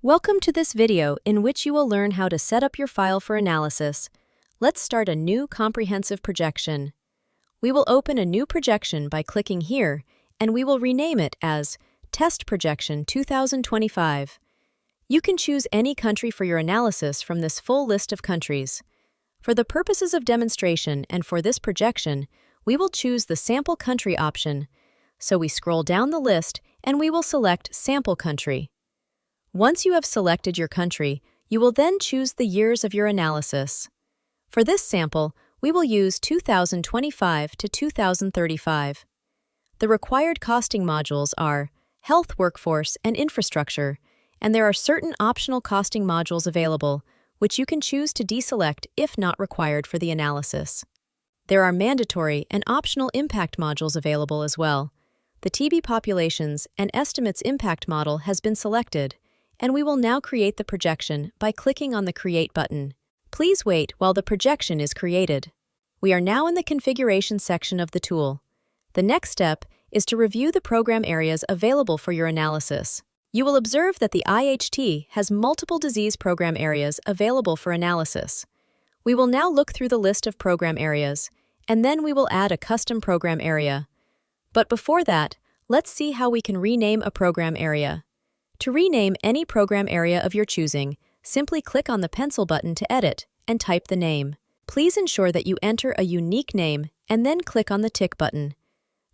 Welcome to this video in which you will learn how to set up your file for analysis. Let's start a new comprehensive projection. We will open a new projection by clicking here, and we will rename it as Test Projection 2025. You can choose any country for your analysis from this full list of countries. For the purposes of demonstration and for this projection, we will choose the Sample Country option. So we scroll down the list and we will select Sample Country. Once you have selected your country, you will then choose the years of your analysis. For this sample, we will use 2025 to 2035. The required costing modules are Health, Workforce, and Infrastructure, and there are certain optional costing modules available, which you can choose to deselect if not required for the analysis. There are mandatory and optional impact modules available as well. The TB populations and estimates impact model has been selected, and we will now create the projection by clicking on the Create button. Please wait while the projection is created. We are now in the configuration section of the tool. The next step is to review the program areas available for your analysis. You will observe that the IHT has multiple disease program areas available for analysis. We will now look through the list of program areas, and then we will add a custom program area. But before that, let's see how we can rename a program area. To rename any program area of your choosing, simply click on the pencil button to edit and type the name. Please ensure that you enter a unique name and then click on the tick button.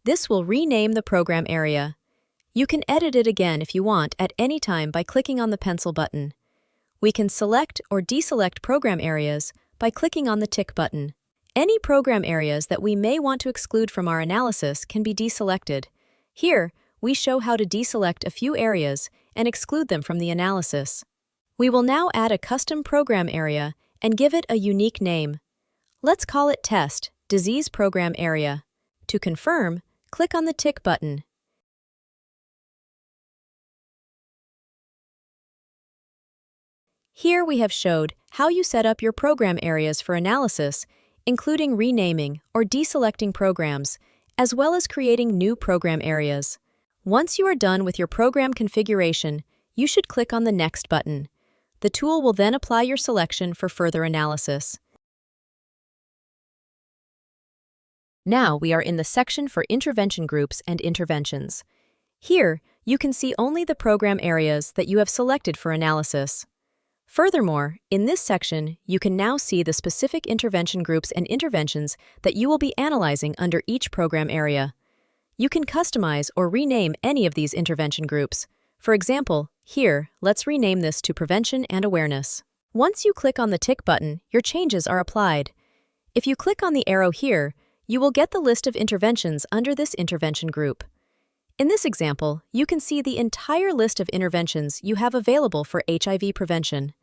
This will rename the program area. You can edit it again if you want at any time by clicking on the pencil button. We can select or deselect program areas by clicking on the tick button. Any program areas that we may want to exclude from our analysis can be deselected. Here, we show how to deselect a few areas and exclude them from the analysis. We will now add a custom program area and give it a unique name. Let's call it Test Disease Program Area. To confirm, click on the tick button. Here we have showed how you set up your program areas for analysis, including renaming or deselecting programs, as well as creating new program areas. Once you are done with your program configuration, you should click on the Next button. The tool will then apply your selection for further analysis. Now we are in the section for intervention groups and interventions. Here, you can see only the program areas that you have selected for analysis. Furthermore, in this section, you can now see the specific intervention groups and interventions that you will be analyzing under each program area. You can customize or rename any of these intervention groups. For example, here, let's rename this to Prevention and Awareness. Once you click on the tick button, your changes are applied. If you click on the arrow here, you will get the list of interventions under this intervention group. In this example, you can see the entire list of interventions you have available for HIV prevention.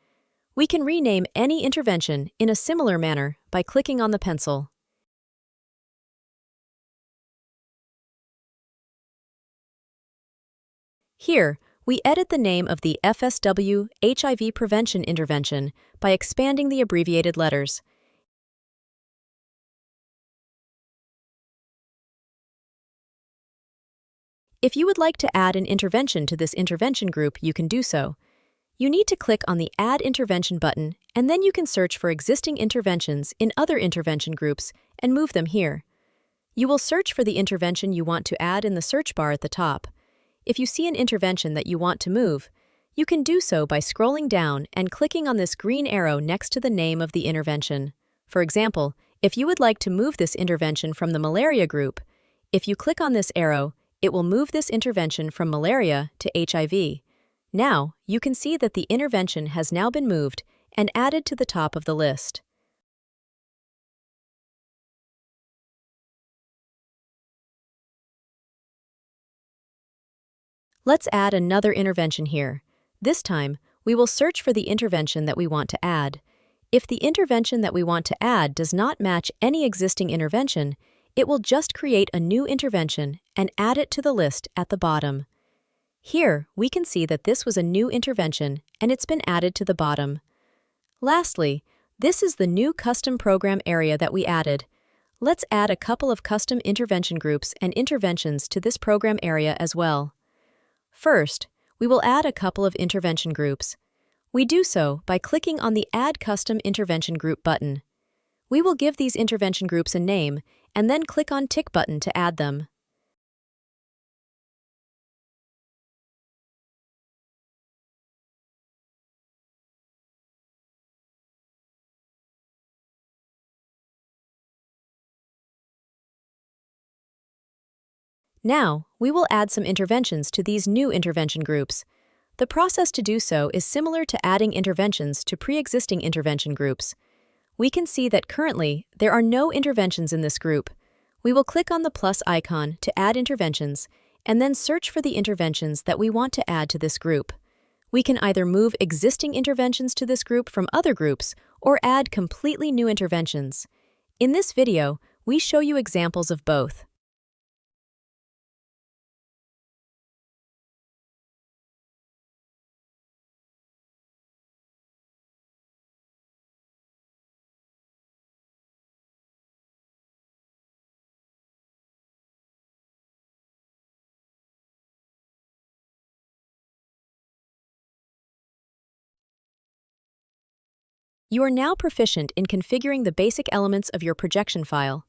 We can rename any intervention in a similar manner by clicking on the pencil. Here, we edit the name of the FSW HIV prevention intervention by expanding the abbreviated letters. If you would like to add an intervention to this intervention group, you can do so. You need to click on the Add Intervention button, and then you can search for existing interventions in other intervention groups and move them here. You will search for the intervention you want to add in the search bar at the top. If you see an intervention that you want to move, you can do so by scrolling down and clicking on this green arrow next to the name of the intervention. For example, if you would like to move this intervention from the malaria group, if you click on this arrow, it will move this intervention from malaria to HIV. Now, you can see that the intervention has now been moved and added to the top of the list. Let's add another intervention here. This time, we will search for the intervention that we want to add. If the intervention that we want to add does not match any existing intervention, it will just create a new intervention and add it to the list at the bottom. Here, we can see that this was a new intervention and it's been added to the bottom. Lastly, this is the new custom program area that we added. Let's add a couple of custom intervention groups and interventions to this program area as well. First, we will add a couple of intervention groups. We do so by clicking on the Add Custom Intervention Group button. We will give these intervention groups a name and then click on Tick button to add them. Now, we will add some interventions to these new intervention groups. The process to do so is similar to adding interventions to pre-existing intervention groups. We can see that currently, there are no interventions in this group. We will click on the plus icon to add interventions, and then search for the interventions that we want to add to this group. We can either move existing interventions to this group from other groups, or add completely new interventions. In this video, we show you examples of both. You are now proficient in configuring the basic elements of your projection file.